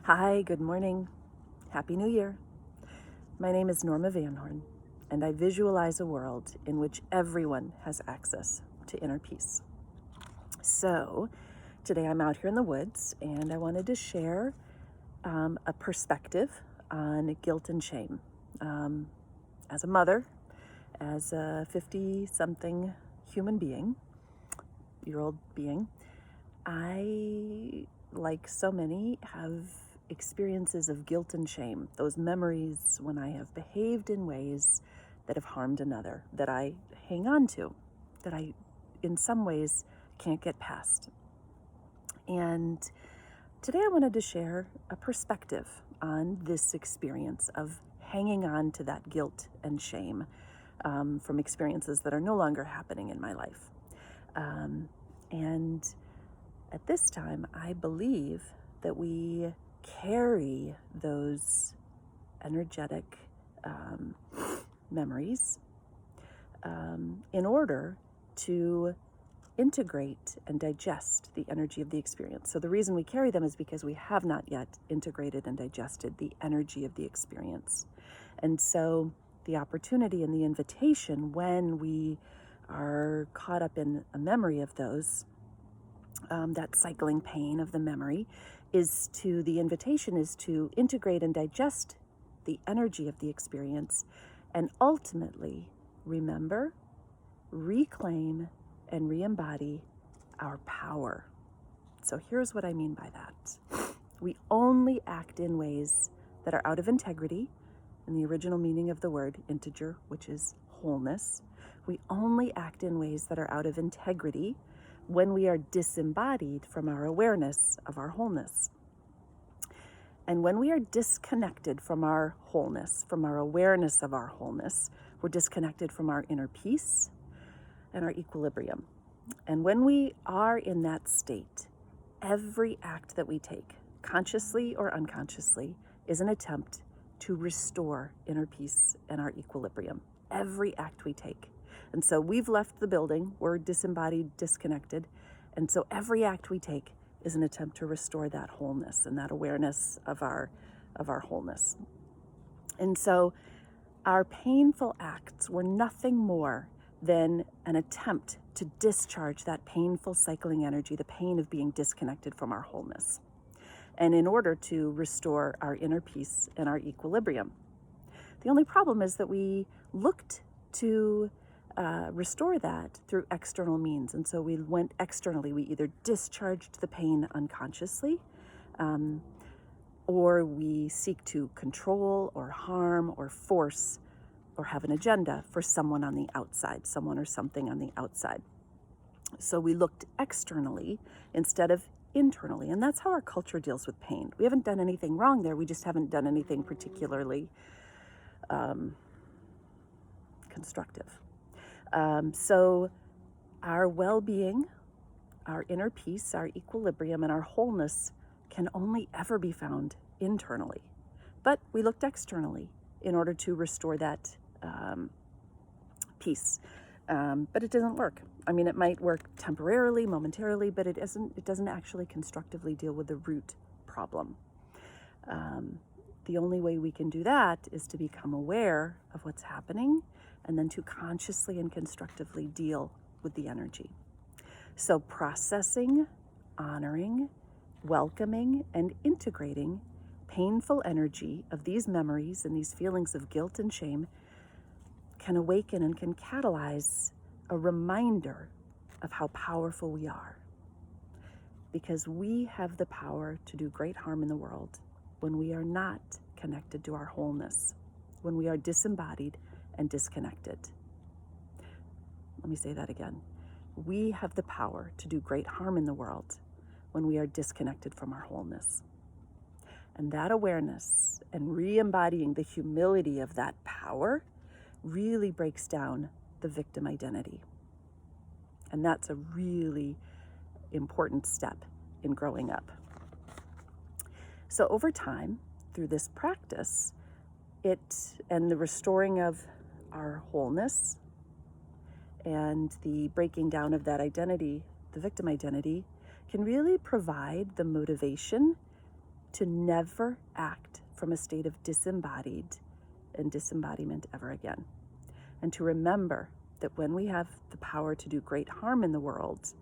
Hi, good morning. Happy New Year. My name is Norma Van Horn, and I visualize a world in which everyone has access to inner peace. So, today I'm out here in the woods, and I wanted to share a perspective on guilt and shame. As a mother, as a 50-something year-old being, I, like so many, have experiences of guilt and shame, those memories when I have behaved in ways that have harmed another, that I hang on to, that I, in some ways, can't get past. And today I wanted to share a perspective on this experience of hanging on to that guilt and shame from experiences that are no longer happening in my life. And at this time, I believe that we carry those energetic memories in order to integrate and digest the energy of the experience. So the reason we carry them is because we have not yet integrated and digested the energy of the experience. And so the opportunity and the invitation when we are caught up in a memory of those, that cycling pain of the memory, the invitation is to integrate and digest the energy of the experience and ultimately remember, reclaim, and re-embody our power. So here's what I mean by that. We only act in ways that are out of integrity, in the original meaning of the word integer, which is wholeness. We only act in ways that are out of integrity when we are disembodied from our awareness of our wholeness. And when we are disconnected from our wholeness, from our awareness of our wholeness, we're disconnected from our inner peace and our equilibrium. And when we are in that state, every act that we take, consciously or unconsciously, is an attempt to restore inner peace and our equilibrium. Every act we take. And so we've left the building, we're disembodied, disconnected, and so every act we take is an attempt to restore that wholeness and that awareness of our wholeness. And so our painful acts were nothing more than an attempt to discharge that painful cycling energy, the pain of being disconnected from our wholeness, and in order to restore our inner peace and our equilibrium. The only problem is that we looked to restore that through external means. And so we went externally. We either discharged the pain unconsciously, or we seek to control or harm or force or have an agenda for someone on the outside, someone or something on the outside. So we looked externally instead of internally. And that's how our culture deals with pain. We haven't done anything wrong there. We just haven't done anything particularly constructive. So our well-being, our inner peace, our equilibrium, and our wholeness can only ever be found internally. But we looked externally in order to restore that peace. But it doesn't work. I mean, it might work temporarily, momentarily, but it doesn't actually constructively deal with the root problem. The only way we can do that is to become aware of what's happening and then to consciously and constructively deal with the energy. So processing, honoring, welcoming, and integrating painful energy of these memories and these feelings of guilt and shame can awaken and can catalyze a reminder of how powerful we are. Because we have the power to do great harm in the world when we are not connected to our wholeness, when we are disembodied and disconnected. Let me say that again. We have the power to do great harm in the world when we are disconnected from our wholeness. And that awareness and re-embodying the humility of that power really breaks down the victim identity. And that's a really important step in growing up. So over time, through this practice, and the restoring of our wholeness and the breaking down of that identity, the victim identity, can really provide the motivation to never act from a state of disembodied and disembodiment ever again. And to remember that when we have the power to do great harm in the world,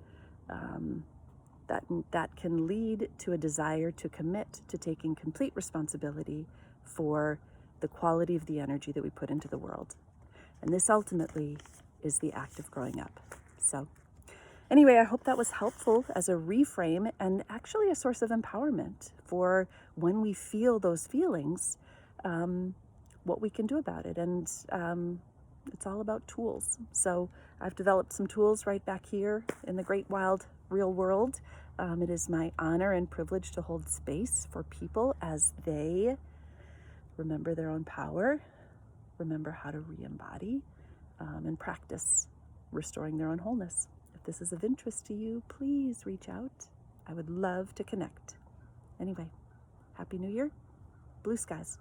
that can lead to a desire to commit to taking complete responsibility for the quality of the energy that we put into the world. And this ultimately is the act of growing up. So anyway, I hope that was helpful as a reframe and actually a source of empowerment for when we feel those feelings, what we can do about it. And it's all about tools. So I've developed some tools right back here in the great wild real world. It is my honor and privilege to hold space for people as they remember their own power, remember how to re-embody, and practice restoring their own wholeness. If this is of interest to you, please reach out. I would love to connect. Anyway, Happy New Year. Blue skies.